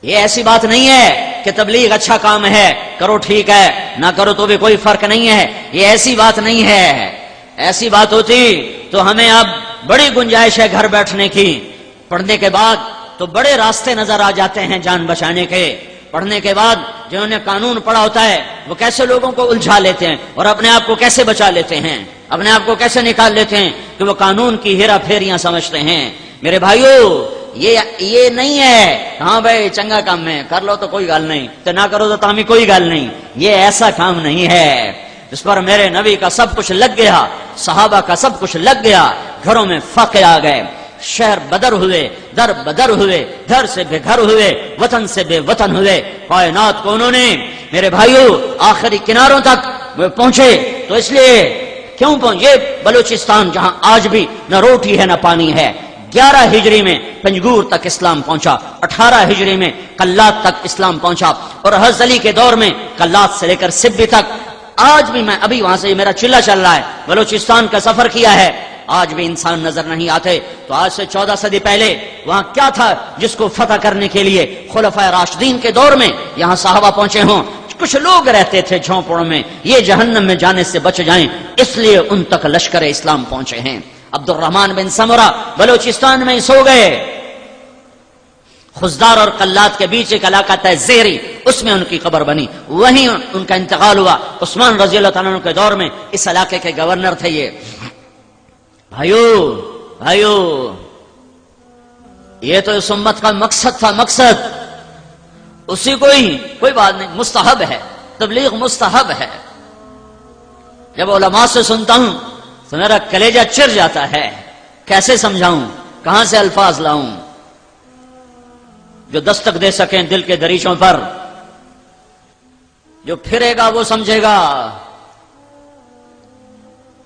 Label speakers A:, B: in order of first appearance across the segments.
A: یہ ایسی بات نہیں ہے کہ تبلیغ اچھا کام ہے، کرو ٹھیک ہے، نہ کرو تو بھی کوئی فرق نہیں ہے، یہ ایسی بات نہیں ہے۔ ایسی بات ہوتی تو ہمیں اب بڑی گنجائش ہے گھر بیٹھنے کی، پڑھنے کے بعد تو بڑے راستے نظر آ جاتے ہیں جان بچانے کے۔ پڑھنے کے بعد جنہوں نے قانون پڑھا ہوتا ہے وہ کیسے لوگوں کو الجھا لیتے ہیں اور اپنے آپ کو کیسے بچا لیتے ہیں، اپنے آپ کو کیسے نکال لیتے ہیں کہ وہ قانون کی ہیرا پھیریاں سمجھتے ہیں۔ میرے بھائیو، یہ نہیں ہے ہاں بھائی چنگا کام ہے کر لو تو کوئی گل نہیں، تو نہ کرو تو تامی کوئی گل نہیں، یہ ایسا کام نہیں ہے۔ اس پر میرے نبی کا سب کچھ لگ گیا، صحابہ کا سب کچھ لگ گیا، گھروں میں فاقے آ گئے، شہر بدر ہوئے، در بدر ہوئے، گھر سے بے گھر ہوئے، وطن سے بے وطن ہوئے، کائنات کو انہوں نے میرے بھائیو آخری کناروں تک وہ پہنچے۔ تو اس لیے کیوں پہنچے؟ بلوچستان جہاں آج بھی نہ روٹی ہے نہ پانی ہے، 11 ہجری میں پنجگور تک اسلام پہنچا، 18 ہجری میں قلات تک اسلام پہنچا، اور حضرت علی کے دور میں قلات سے لے کر سبی تک۔ آج بھی میں ابھی وہاں سے میرا چلہ چل رہا ہے، بلوچستان کا سفر کیا ہے، آج بھی انسان نظر نہیں آتے۔ تو آج سے 14 صدی پہلے وہاں کیا تھا جس کو فتح کرنے کے لیے خلفائے راشدین کے دور میں یہاں صحابہ پہنچے ہوں؟ کچھ لوگ رہتے تھے جھونپڑوں میں، یہ جہنم میں جانے سے بچ جائیں اس لیے ان تک لشکر اسلام پہنچے ہیں۔ عبد الرحمن بن سمرہ بلوچستان میں سو گئے، خزدار اور قلات کے بیچ ایک علاقہ تھا زیری، اس میں ان کی قبر بنی، وہیں ان کا انتقال ہوا۔ عثمان رضی اللہ تعالیٰ عنہ کے دور میں اس علاقے کے گورنر تھے یہ۔ بھائیو یہ تو اس امت کا مقصد تھا، مقصد اسی کو ہی، کوئی بات نہیں، مستحب ہے، تبلیغ مستحب ہے۔ جب علماء سے سنتا ہوں تو میرا کلیجہ چر جاتا ہے، کیسے سمجھاؤں، کہاں سے الفاظ لاؤں جو دستک دے سکیں دل کے دریچوں پر۔ جو پھرے گا وہ سمجھے گا،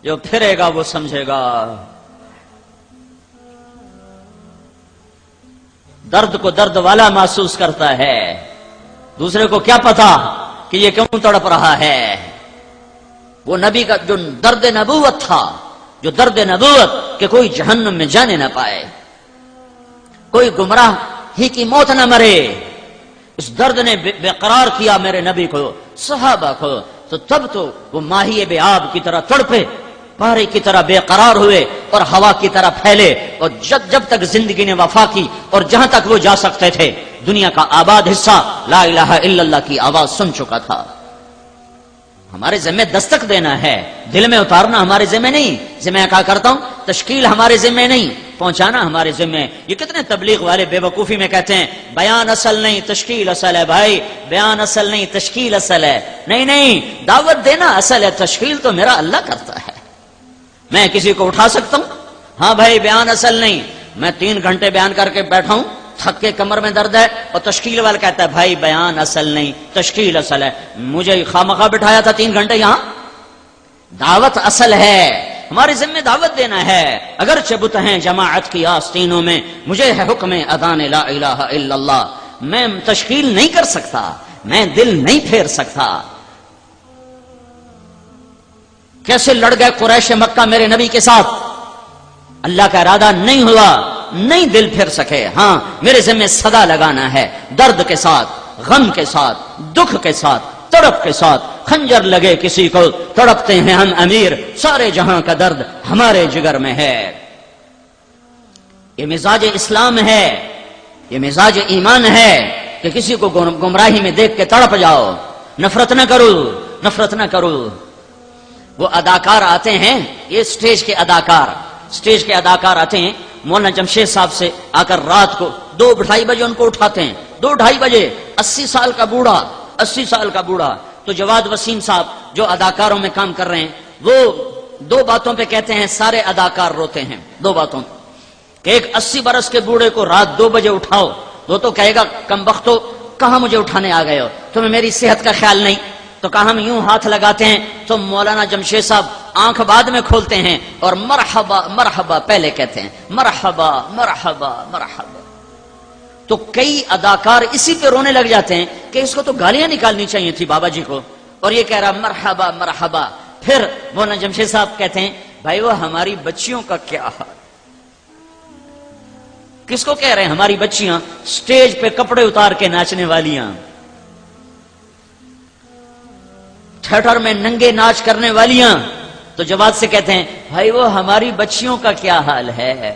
A: جو پھرے گا وہ سمجھے گا۔ درد کو درد والا محسوس کرتا ہے، دوسرے کو کیا پتا کہ یہ کیوں تڑپ رہا ہے۔ وہ نبی کا جو درد نبوت تھا، جو درد نبوت کہ کوئی جہنم میں جانے نہ پائے، کوئی گمراہ ہی کی موت نہ مرے، اس درد نے بے قرار کیا میرے نبی کو، صحابہ کو۔ تو تب تو وہ ماہی بے آب کی طرح تڑپے، پارے کی طرح بے قرار ہوئے اور ہوا کی طرح پھیلے، اور جب تک زندگی نے وفا کی اور جہاں تک وہ جا سکتے تھے دنیا کا آباد حصہ لا الہ الا اللہ کی آواز سن چکا تھا۔ ہمارے ذمہ دستک دینا ہے، دل میں اتارنا ہمارے ذمہ نہیں۔ ذمہ کہا کرتا ہوں، تشکیل ہمارے ذمہ نہیں، پہنچانا ہمارے ذمہ۔ یہ کتنے تبلیغ والے بے وقوفی میں کہتے ہیں بیان اصل نہیں تشکیل اصل ہے۔ بھائی بیان اصل نہیں تشکیل اصل ہے، نہیں، دعوت دینا اصل ہے، تشکیل تو میرا اللہ کرتا ہے۔ میں کسی کو اٹھا سکتا ہوں؟ ہاں بھائی بیان اصل نہیں، میں 3 گھنٹے بیان کر کے بیٹھا ہوں، تھک کے کمر میں درد ہے، اور تشکیل والا کہتا ہے بھائی بیان اصل نہیں تشکیل اصل ہے۔ مجھے خامخواہ بٹھایا تھا 3 گھنٹے یہاں؟ دعوت اصل ہے، ہمارے ذمہ دعوت دینا ہے۔ اگرچہ بت ہیں جماعت کی آستینوں میں، مجھے ہے حکم اذان لا الہ الا اللہ۔ میں تشکیل نہیں کر سکتا، میں دل نہیں پھیر سکتا۔ کیسے لڑ گئے قریش مکہ میرے نبی کے ساتھ، اللہ کا ارادہ نہیں ہوا، نہیں دل پھر سکے۔ ہاں میرے ذمہ صدا لگانا ہے، درد کے ساتھ، غم کے ساتھ، دکھ کے ساتھ، تڑپ کے ساتھ۔ خنجر لگے کسی کو تڑپتے ہیں ہم امیر، سارے جہاں کا درد ہمارے جگر میں ہے۔ یہ مزاج اسلام ہے، یہ مزاج ایمان ہے کہ کسی کو گمراہی میں دیکھ کے تڑپ جاؤ، نفرت نہ کرو، نفرت نہ کرو۔ وہ اداکار آتے ہیں، یہ سٹیج کے اداکار آتے ہیں، مولانا جمشید صاحب سے آ کر رات کو 2-2:30 بجے ان کو اٹھاتے ہیں، 2-2:30 بجے، 80 سال کا بوڑھا۔ تو جواد وسیم صاحب جو اداکاروں میں کام کر رہے ہیں، وہ 2 باتوں پہ کہتے ہیں سارے اداکار روتے ہیں، 2 باتوں کہ ایک 80 برس کے بوڑھے کو رات 2 بجے اٹھاؤ، وہ تو کہے گا کم بختو کہاں مجھے اٹھانے آ گئے ہو، تمہیں میری صحت کا خیال نہیں۔ تو کہا ہم یوں ہاتھ لگاتے ہیں تو مولانا جمشید صاحب آنکھ بعد میں کھولتے ہیں اور مرحبا مرحبا پہلے کہتے ہیں، مرحبا مرحبا مرحبا۔ تو کئی اداکار اسی پہ رونے لگ جاتے ہیں کہ اس کو تو گالیاں نکالنی چاہیے تھی بابا جی کو، اور یہ کہہ رہا مرحبا مرحبا۔ پھر مولانا جمشید صاحب کہتے ہیں بھائی وہ ہماری بچیوں کا کیا حال، کس کو کہہ رہے ہیں؟ ہماری بچیاں سٹیج پہ کپڑے اتار کے ناچنے والیاں، تھیٹر میں ننگے ناچ کرنے والیاں، تو جواد سے کہتے ہیں بھائی وہ ہماری بچیوں کا کیا حال ہے؟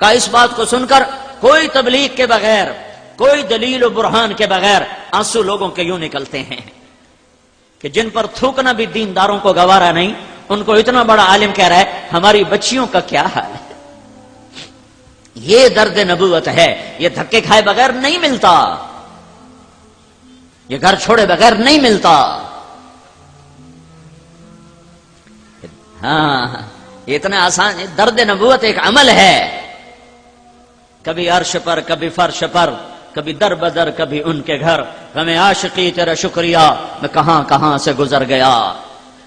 A: کہ اس بات کو سن کر کوئی تبلیغ کے بغیر، کوئی دلیل و برہان کے بغیر آنسو لوگوں کے یوں نکلتے ہیں کہ جن پر تھوکنا بھی دینداروں کو گوارا نہیں، ان کو اتنا بڑا عالم کہہ رہا ہے ہماری بچیوں کا کیا حال ہے۔ یہ درد نبوت ہے، یہ دھکے کھائے بغیر نہیں ملتا، یہ گھر چھوڑے بغیر نہیں ملتا۔ ہاں یہ اتنا آسان، درد نبوت ایک عمل ہے، کبھی عرش پر، کبھی فرش پر، کبھی در بدر، کبھی ان کے گھر، ہمیں عاشقی تیرا شکریہ میں کہاں کہاں سے گزر گیا،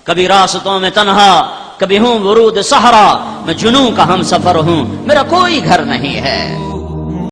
A: کبھی راستوں میں تنہا، کبھی ہوں ورود صحرا، میں جنوں کا ہم سفر ہوں، میرا کوئی گھر نہیں ہے۔